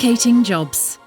Allocating jobs.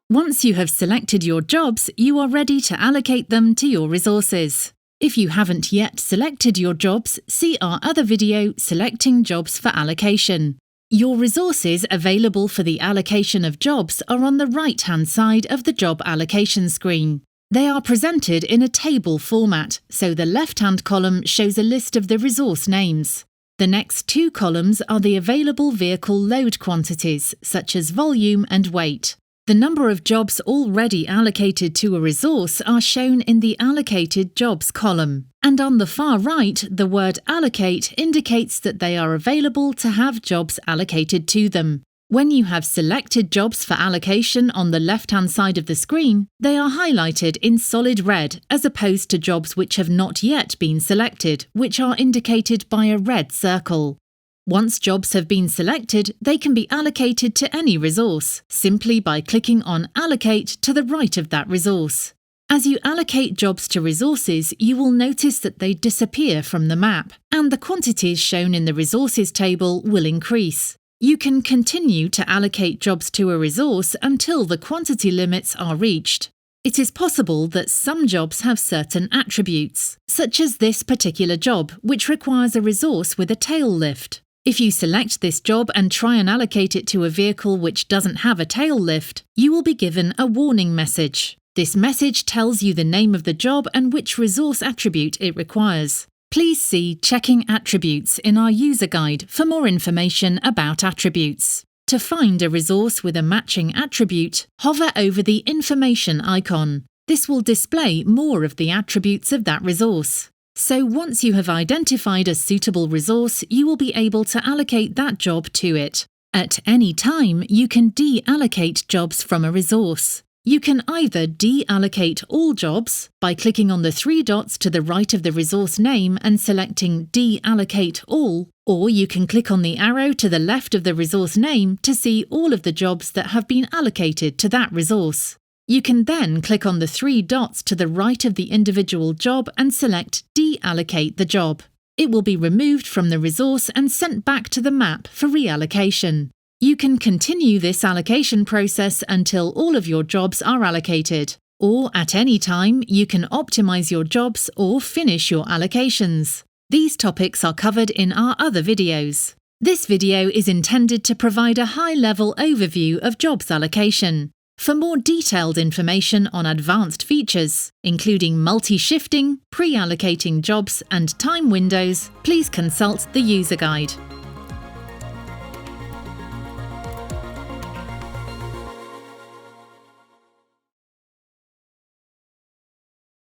Once you have selected your jobs, you are ready to allocate them to your resources. If you haven't yet selected your jobs, see our other video, Selecting Jobs for Allocation. Your resources available for the allocation of jobs are on the right-hand side of the job allocation screen. They are presented in a table format, so the left-hand column shows a list of the resource names. The next two columns are the available vehicle load quantities, such as volume and weight. The number of jobs already allocated to a resource are shown in the Allocated Jobs column. And on the far right, the word Allocate indicates that they are available to have jobs allocated to them. When you have selected jobs for allocation on the left-hand side of the screen, they are highlighted in solid red as opposed to jobs which have not yet been selected, which are indicated by a red circle. Once jobs have been selected, they can be allocated to any resource, simply by clicking on Allocate to the right of that resource. As you allocate jobs to resources, you will notice that they disappear from the map, and the quantities shown in the resources table will increase. You can continue to allocate jobs to a resource until the quantity limits are reached. It is possible that some jobs have certain attributes, such as this particular job, which requires a resource with a tail lift. If you select this job and try and allocate it to a vehicle which doesn't have a tail lift, you will be given a warning message. This message tells you the name of the job and which resource attribute it requires. Please see Checking Attributes in our user guide for more information about attributes. To find a resource with a matching attribute, hover over the Information icon. This will display more of the attributes of that resource. So once you have identified a suitable resource, you will be able to allocate that job to it. At any time, you can deallocate jobs from a resource. You can either deallocate all jobs by clicking on the three dots to the right of the resource name and selecting Deallocate All, or you can click on the arrow to the left of the resource name to see all of the jobs that have been allocated to that resource. You can then click on the three dots to the right of the individual job and select Deallocate the job. It will be removed from the resource and sent back to the map for reallocation. You can continue this allocation process until all of your jobs are allocated, or at any time you can optimize your jobs or finish your allocations. These topics are covered in our other videos. This video is intended to provide a high-level overview of jobs allocation. For more detailed information on advanced features, including multi-shifting, pre-allocating jobs and time windows, please consult the user guide.